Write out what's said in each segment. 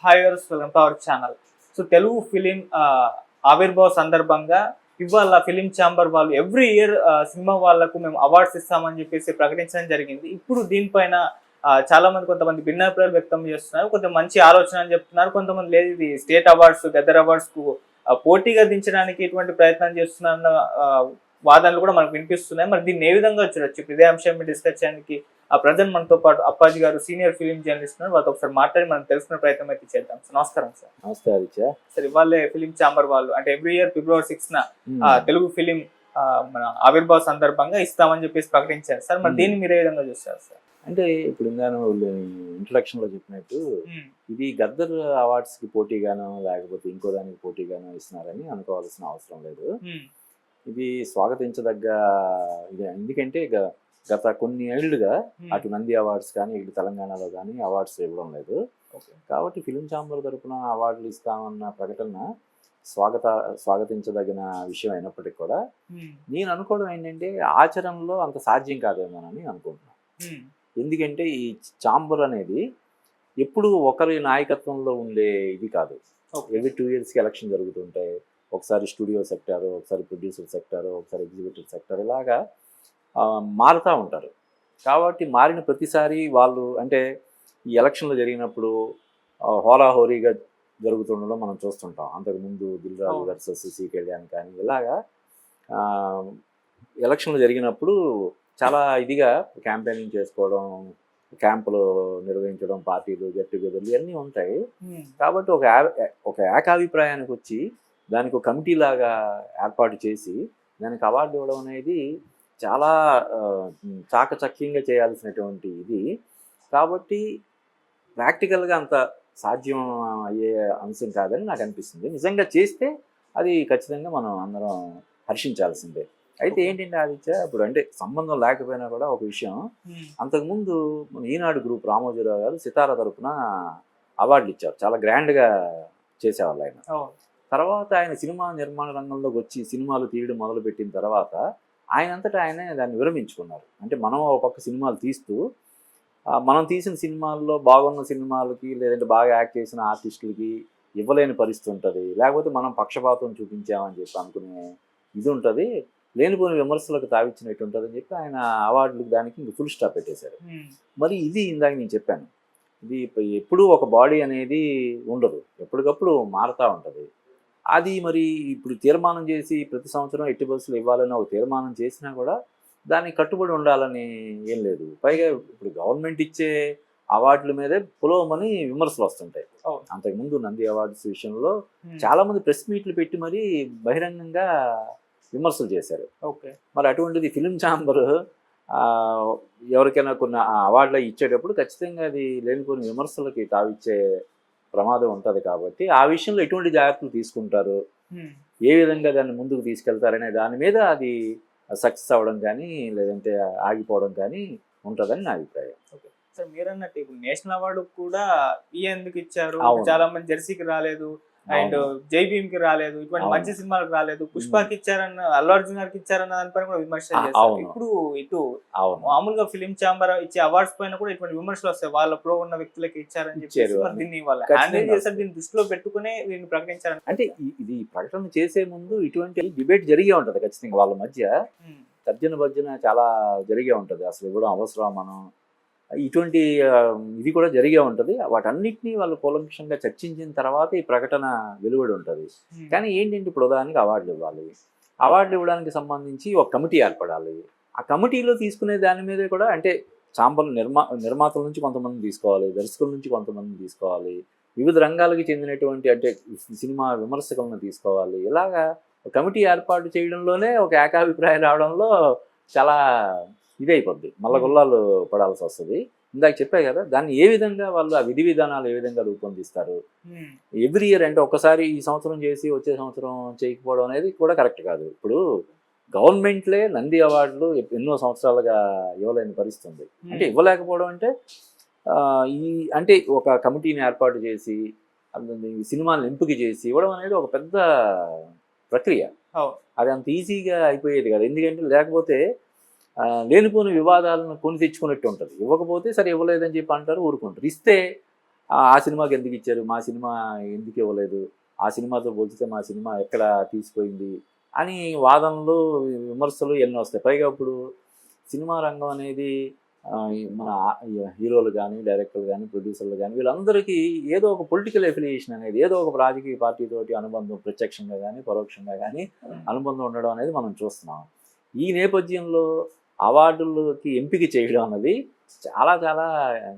హాయర్స్ welcome to our channel. So Telugu film ఆవిర్భావ సందర్భంగా ఇవాళ ఫిలిం ఛాంబర్ వాళ్ళు ఎవ్రీ ఇయర్ సినిమా వాళ్ళకు మేము అవార్డ్స్ ఇస్తామని చెప్పేసి ప్రకటించడం జరిగింది. ఇప్పుడు దీనిపైన చాలా మంది కొంతమంది భిన్నాభిప్రాయాలు వ్యక్తం చేస్తున్నారు. కొంత మంచి ఆలోచన అని చెప్తున్నారు, కొంతమంది లేదు ఇది స్టేట్ అవార్డ్స్ గదర్ అవార్డ్స్ కు పోటీగా దించడానికి ఎటువంటి ప్రయత్నం చేస్తున్నారన్న వాదనలు కూడా మనకు వినిపిస్తున్నాయి. మరి దీన్ని ఏ విధంగా చూడొచ్చు? ఇప్పుడు ఇదే అంశం డిస్కస్ చేయడానికి ప్రజెంట్ మనతో పాటు అప్పాజీ గారు సీనియర్ ఫిలిం జర్నలిస్ట్ ఉన్నారు. వాళ్ళతో ఒకసారి మాట్లాడి మనం తెలుసుకునే ప్రయత్నం అయితే చేద్దాం. సార్ నమస్కారం. సార్ నమస్తే ఆదిత్య. సార్ ఇవాళ ఫిలిం ఛాంబర్ వాళ్ళు అంటే every year February 6న Telugu film మన ఆవిర్భావ సందర్భంగా ఇస్తామని చెప్పేసి ప్రకటించారు. సార్ మరి దీన్ని మీరు ఏ విధంగా చూస్తారు సార్? అంటే ఇప్పుడు ఇంట్రడక్షన్ లో చెప్పినట్టు ఇది గద్దర్ అవార్డ్స్ కి పోటీగానో లేకపోతే ఇంకో దానికి పోటీగానో ఇస్తున్నారని అనుకోవాల్సిన అవసరం లేదు. ఇది స్వాగతించదగ్గ ఇది. ఎందుకంటే గత కొన్ని ఏళ్లుగా అటు నంది అవార్డ్స్ కానీ ఇటు తెలంగాణలో కానీ అవార్డ్స్ ఇవ్వడం లేదు. కాబట్టి ఫిలిం ఛాంబర్ తరపున అవార్డులు ఇస్తామన్న ప్రకటన స్వాగతించదగిన విషయం అయినప్పటికీ కూడా నేను అనుకోవడం ఏంటంటే ఆచరణలో అంత సాధ్యం కాదేమోనని అనుకుంటున్నాను. ఎందుకంటే ఈ ఛాంబర్ అనేది ఎప్పుడు ఒకరి నాయకత్వంలో ఉండే ఇది కాదు. ఎవ్రీ 2 yearsకి ఎలక్షన్ జరుగుతుంటాయి. ఒకసారి స్టూడియో సెక్టారు, ఒకసారి ప్రొడ్యూసర్ సెక్టారు, ఒకసారి ఎగ్జిక్యూటివ్ సెక్టార్, ఇలాగా మారుతూ ఉంటారు. కాబట్టి మారిన ప్రతిసారి వాళ్ళు అంటే ఈ ఎలక్షన్లు జరిగినప్పుడు హోరాహోరీగా జరుగుతుండడం మనం చూస్తుంటాం. అంతకుముందు దిల్ రాజు వర్సెస్ సి కళ్యాణ్ కానీ ఇలాగా ఎలక్షన్లు జరిగినప్పుడు చాలా ఇదిగా క్యాంపెయినింగ్ చేసుకోవడం, క్యాంపులు నిర్వహించడం, పార్టీలు గెట్ టుగెదర్లు ఇవన్నీ ఉంటాయి. కాబట్టి ఒక ఏకాభిప్రాయానికి వచ్చి దానికి ఒక కమిటీ లాగా ఏర్పాటు చేసి దానికి అవార్డు ఇవ్వడం అనేది చాలా చాకచక్యంగా చేయాల్సినటువంటి ఇది. కాబట్టి ప్రాక్టికల్గా అంత సాధ్యం అయ్యే అంశం కాదని నాకు అనిపిస్తుంది. నిజంగా చేస్తే అది ఖచ్చితంగా మనం అందరం హర్షించాల్సిందే. అయితే ఏంటంటే ఆదిత్య, ఇప్పుడు అంటే సంబంధం లేకపోయినా కూడా ఒక విషయం, అంతకుముందు మన ఈనాడు గ్రూప్ రామోజీరావు గారు సితార తరపున అవార్డులు ఇచ్చారు. చాలా గ్రాండ్గా చేసేవాళ్ళు ఆయన. తర్వాత ఆయన సినిమా నిర్మాణ రంగంలోకి వచ్చి సినిమాలు తీయడం మొదలుపెట్టిన తర్వాత ఆయనంతటా ఆయనే దాన్ని విరమించుకున్నారు. అంటే మనం ఒక పక్క సినిమాలు తీస్తూ మనం తీసిన సినిమాల్లో బాగున్న సినిమాలకి లేదంటే బాగా యాక్ట్ చేసిన ఆర్టిస్టులకి ఇవ్వలేని పరిస్థితి ఉంటుంది, లేకపోతే మనం పక్షపాతం చూపించామని చెప్పి అనుకునే ఇది ఉంటుంది, లేనిపోని విమర్శలకు తావిచ్చినట్టు ఉంటుంది అని చెప్పి ఆయన అవార్డులకు దానికి ఇంక ఫుల్ స్టాప్ పెట్టేశారు. మరి ఇది ఇందాక నేను చెప్పాను, ఇది ఎప్పుడూ ఒక బాడీ అనేది ఉండదు, ఎప్పటికప్పుడు మారుతూ ఉంటుంది. అది మరి ఇప్పుడు తీర్మానం చేసి ప్రతి సంవత్సరం ఎట్టి బస్సులు ఇవ్వాలని ఒక తీర్మానం చేసినా కూడా దానికి కట్టుబడి ఉండాలని ఏం లేదు. పైగా ఇప్పుడు గవర్నమెంట్ ఇచ్చే అవార్డుల మీదే పులోమని విమర్శలు వస్తుంటాయి. అంతకుముందు నంది అవార్డ్స్ విషయంలో చాలామంది ప్రెస్ మీట్లు పెట్టి మరీ బహిరంగంగా విమర్శలు చేశారు. మరి అటువంటిది ఫిలిం ఛాంబర్ ఎవరికైనా కొన్ని అవార్డులు ఇచ్చేటప్పుడు ఖచ్చితంగా అది లేనిపోని విమర్శలకి తావిచ్చే ప్రమాదం ఉంటుంది. కాబట్టి ఆ విషయంలో ఎటువంటి జాగ్రత్తలు తీసుకుంటారు, ఏ విధంగా దాన్ని ముందుకు తీసుకెళ్తారనే దాని మీద అది సక్సెస్ అవ్వడం కానీ లేదంటే ఆగిపోవడం కానీ ఉంటుందని నా అభిప్రాయం. సార్ మీరు అన్నట్టు ఇప్పుడు నేషనల్ అవార్డు కూడా ఎందుకు ఇచ్చారు? చాలా మంది జెర్సీకి రాలేదు, అండ్ జై భీమ్ కి రాలేదు, ఇటువంటి మంచి సినిమాలకు రాలేదు. పుష్పకి ఇచ్చారన్న, అల్లు అర్జున్ గారికి ఇచ్చారన్న దానిపైన కూడా విమర్శలు చేస్తారు. ఇప్పుడు ఇటు మామూలుగా ఫిలిం ఛాంబర్ ఇచ్చే అవార్డ్స్ పైన కూడా ఇటువంటి విమర్శలు వస్తాయి, వాళ్ళ ప్రో ఉన్న వ్యక్తులకి ఇచ్చారని చెప్పి. దీన్ని వాళ్ళ హ్యాండిల్ చేశారు, దీన్ని దృష్టిలో పెట్టుకునే దీన్ని ప్రకటించారు. అంటే ఇది ప్రకటన చేసే ముందు ఇటువంటి డిబేట్ జరిగే ఉంటది ఖచ్చితంగా, వాళ్ళ మధ్య తర్జన భర్జన చాలా జరిగే ఉంటది. అసలు ఇవ్వడం అవసరం, మనం ఇటువంటి ఇది కూడా జరిగే ఉంటుంది. వాటన్నిటినీ వాళ్ళు కూలంకషంగా చర్చించిన తర్వాత ఈ ప్రకటన వెలువడి ఉంటుంది. కానీ ఏంటంటే ఇప్పుడు ఉదాహరణకి అవార్డులు ఇవ్వాలి, అవార్డులు ఇవ్వడానికి సంబంధించి ఒక కమిటీ ఏర్పడాలి. ఆ కమిటీలో తీసుకునే దాని మీద కూడా అంటే ఛాంబర్ నిర్మాతల నుంచి కొంతమంది తీసుకోవాలి, దర్శకుల నుంచి కొంతమంది తీసుకోవాలి, వివిధ రంగాలకు చెందినటువంటి అంటే సినిమా విమర్శకులను తీసుకోవాలి. ఇలాగా కమిటీ ఏర్పాటు చేయడంలోనే ఒక ఏకాభిప్రాయం రావడంలో చాలా ఇదైపోద్ది, మల్ల గుల్లాలు పడాల్సి వస్తుంది. ఇందాక చెప్పాయి కదా, దాన్ని ఏ విధంగా వాళ్ళు ఆ విధి విధానాలు ఏ విధంగా రూపొందిస్తారు. ఎవ్రీ ఇయర్ అంటే ఒక్కసారి ఈ సంవత్సరం చేసి వచ్చే సంవత్సరం చేయకపోవడం అనేది కూడా కరెక్ట్ కాదు. ఇప్పుడు గవర్నమెంట్లే నంది అవార్డులు ఎన్నో సంవత్సరాలుగా ఇవ్వలేని పరిస్థితి ఉంది. అంటే ఇవ్వలేకపోవడం అంటే అంటే ఒక కమిటీని ఏర్పాటు చేసి సినిమాలను ఎంపిక చేసి ఇవ్వడం అనేది ఒక పెద్ద ప్రక్రియ. అది అంత ఈజీగా అయిపోయేది కాదు. ఎందుకంటే లేకపోతే లేనిపోని వివాదాలను కొని తెచ్చుకున్నట్టు ఉంటుంది. ఇవ్వకపోతే సరే ఇవ్వలేదని చెప్పి అంటారు, ఊరుకుంటారు. ఇస్తే ఆ సినిమాకి ఎందుకు ఇచ్చారు, మా సినిమా ఎందుకు ఇవ్వలేదు, ఆ సినిమాతో పోల్చితే మా సినిమా ఎక్కడ తీసిపోయింది అని వాదనలు విమర్శలు ఎన్నో వస్తాయి. పైగా ఇప్పుడు సినిమా రంగం అనేది మన హీరోలు కానీ, డైరెక్టర్లు కానీ, ప్రొడ్యూసర్లు కానీ వీళ్ళందరికీ ఏదో ఒక పొలిటికల్ ఎఫిలియేషన్ అనేది, ఏదో ఒక రాజకీయ పార్టీతోటి అనుబంధం ప్రత్యక్షంగా కానీ పరోక్షంగా కానీ అనుబంధం ఉండడం అనేది మనం చూస్తున్నాం. ఈ నేపథ్యంలో అవార్డులకి ఎంపిక చేయడం అన్నది చాలా చాలా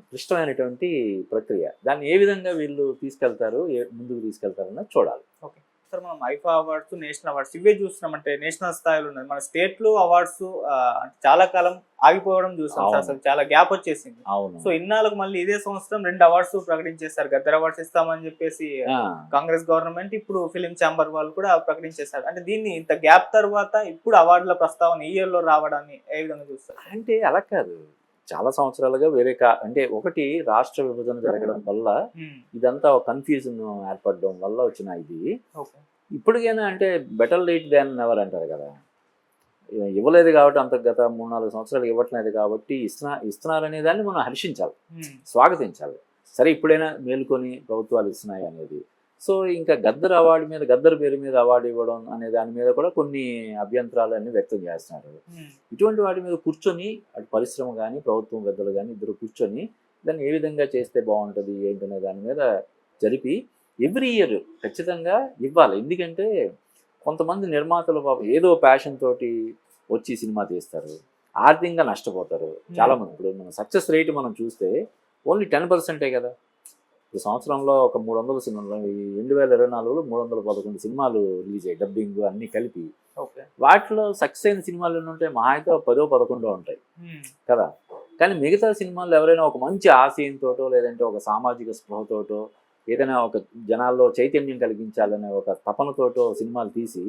క్లిష్టమైనటువంటి ప్రక్రియ. దాన్ని ఏ విధంగా వీళ్ళు తీసుకెళ్తారు, ముందుకు తీసుకెళ్తారు అన్నది చూడాలి. ఓకే సార్, మనం ఐఫా అవార్డ్స్, నేషనల్ అవార్డ్స్ ఇవే చూస్తున్నాం. అంటే నేషనల్ స్థాయిలో ఉన్నది, మన స్టేట్ లో అవార్డ్స్ చాలా కాలం ఆగిపోవడం చూసాం సార్. అసలు చాలా గ్యాప్ వచ్చేసింది. అవును. సో ఇన్నాళ్ళకు మళ్ళీ ఇదే సంవత్సరం 2 అవార్డ్స్ ప్రకటించేస్తారు. గద్దర్ అవార్డ్స్ ఇస్తామని చెప్పేసి కాంగ్రెస్ గవర్నమెంట్, ఇప్పుడు ఫిలిం ఛాంబర్ వాళ్ళు కూడా ప్రకటించేస్తారు. అంటే దీన్ని ఇంత గ్యాప్ తర్వాత ఇప్పుడు అవార్డుల ప్రస్తావన ఈ ఇయర్ లో రావడాన్ని ఏ విధంగా చూస్తారు? అంటే అలా కాదు, చాలా సంవత్సరాలుగా వేరే అంటే ఒకటి రాష్ట్ర విభజన జరగడం వల్ల ఇదంతా ఒక కన్ఫ్యూజన్ ఏర్పడడం వల్ల వచ్చిన ఇది. ఇప్పటికైనా అంటే బెటర్ లేట్ దాన్ నెవర్ అంటారు కదా, ఇవ్వలేదు కాబట్టి అంత గత 3-4 సంవత్సరాలు ఇవ్వట్లేదు కాబట్టి ఇస్తున్నారనే దాన్ని మనం హర్షించాలి, స్వాగతించాలి. సరే ఇప్పుడైనా మేలుకొని ప్రభుత్వాలు ఇస్తున్నాయి అనేది. సో ఇంకా గద్దర్ అవార్డు మీద, గద్దర్ పేరు మీద అవార్డు ఇవ్వడం అనే దాని మీద కూడా కొన్ని అభ్యంతరాలు అన్ని వ్యక్తం చేస్తున్నారు. ఇటువంటి వాటి మీద కూర్చొని అటు పరిశ్రమ కానీ ప్రభుత్వం పెద్దలు కానీ ఇద్దరు కూర్చొని దాన్ని ఏ విధంగా చేస్తే బాగుంటుంది ఏంటనే దాని మీద జరిపి ఎవ్రీ ఇయర్ ఖచ్చితంగా ఇవ్వాలి. ఎందుకంటే కొంతమంది నిర్మాతలు పాపం ఏదో ప్యాషన్ తోటి వచ్చి సినిమా తీస్తారు, ఆర్థికంగా నష్టపోతారు చాలామంది. ఇప్పుడు మన సక్సెస్ రేట్ మనం చూస్తే ఓన్లీ 10%ఏ కదా. ఇప్పుడు సంవత్సరంలో ఒక 300 సినిమాలు, 2024లో 311 సినిమాలు రిలీజ్ అయ్యాయి, డబ్బింగ్ అన్నీ కలిపి. వాటిలో సక్సెస్ అయిన సినిమాలు ఎన్ని ఉంటాయి? మహా అయితే 10-11 ఉంటాయి కదా. కానీ మిగతా సినిమాలు ఎవరైనా ఒక మంచి ఆశయంతోటో లేదంటే ఒక సామాజిక స్పృహతోటో ఏదైనా ఒక జనాల్లో చైతన్యం కలిగించాలనే ఒక తపనతోటో సినిమాలు తీసి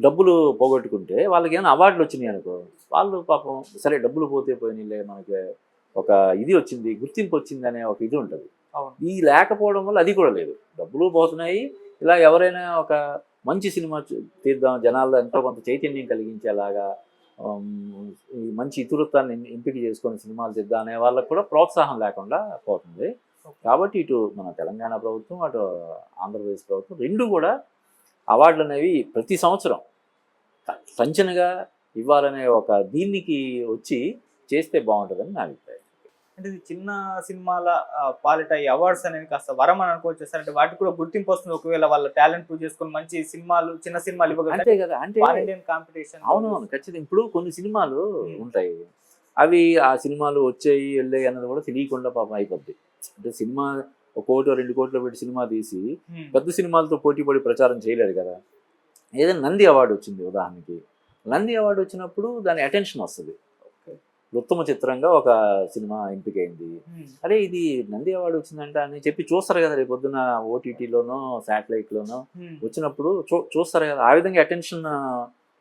డబ్బులు పోగొట్టుకుంటే వాళ్ళకి ఏమైనా అవార్డులు వచ్చినాయి అనుకో, వాళ్ళు పాపం సరే డబ్బులు పోతే పోయినాయిలే, మనకి ఒక ఇది వచ్చింది, గుర్తింపు వచ్చింది అనే ఒక ఇది ఉంటుంది. ఈ లేకపోవడం వల్ల అది కూడా లేదు, డబ్బులు పోతున్నాయి. ఇలా ఎవరైనా ఒక మంచి సినిమా తీద్దాం, జనాల్లో ఎంతో కొంత చైతన్యం కలిగించేలాగా ఈ మంచి ఇతివృత్తాన్ని ఎంపిక చేసుకొని సినిమాలు తీద్దాం అనే వాళ్ళకు కూడా ప్రోత్సాహం లేకుండా పోతుంది. కాబట్టి ఇటు మన తెలంగాణ ప్రభుత్వం, అటు ఆంధ్రప్రదేశ్ ప్రభుత్వం రెండు కూడా అవార్డులు అనేవి ప్రతి సంవత్సరం టంచనగా ఇవ్వాలనే ఒక దీనికి వచ్చి చేస్తే బాగుంటుందని నా అభిప్రాయం. అంటే ఇది చిన్న సినిమాల పాలిట ఈ అవార్డ్స్ అనేవి కాస్త వరం అని అనుకోవచ్చు సార్. అంటే వాటికి కూడా గుర్తింపు వస్తుంది ఒకవేళ వాళ్ళ టాలెంట్ ప్రూవ్ చేసుకొని మంచి సినిమాలు, చిన్న సినిమాలు ఇవ్వగలరు. అంతే కదా, అంటే ఇండియన్ కాంపిటీషన్. అవునవును, ఖచ్చితంగా. ఇప్పుడు కొన్ని సినిమాలు ఉంటాయి, అవి ఆ సినిమాలు వచ్చాయి వెళ్ళాయి అన్నది కూడా తెలియకుండా పాపం అయిపోద్ది. అంటే సినిమా 1 కోటి 2 కోట్లు పెట్టి సినిమా తీసి పెద్ద సినిమాలతో పోటీ పడి ప్రచారం చేయలేదు కదా. ఏదైనా నంది అవార్డు వచ్చింది ఉదాహరణకి, నంది అవార్డు వచ్చినప్పుడు దాని అటెన్షన్ వస్తుంది. ఉత్తమ చిత్రంగా ఒక సినిమా ఎంపికైంది, అరే ఇది నంది అవార్డు వచ్చిందంట అని చెప్పి చూస్తారు కదా, రేపు పొద్దున ఓటీటీలోనో శాటిలైట్లోనో వచ్చినప్పుడు చూస్తారు కదా. ఆ విధంగా అటెన్షన్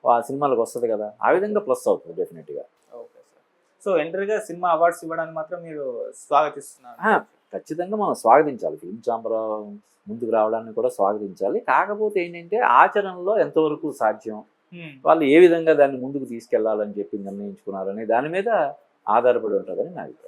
ఆ సినిమాలకు వస్తుంది కదా, ఆ విధంగా ప్లస్ అవుతుంది డెఫినెట్గా. సో ఎంటర్గా సినిమా అవార్డ్స్ ఇవ్వడానికి మాత్రం మీరు స్వాగతిస్తున్నారు? ఖచ్చితంగా మనం స్వాగతించాలి, ఫిల్మ్ ఛాంబర్ ముందుకు రావడాన్ని కూడా స్వాగతించాలి. కాకపోతే ఏంటంటే ఆచరణలో ఎంతవరకు సాధ్యం, వాళ్ళు ఏ విధంగా దాన్ని ముందుకు తీసుకెళ్లాలని చెప్పి నిర్ణయించుకున్నారనే దాని మీద ఆధారపడి ఉంటుందని నా అభిప్రాయం.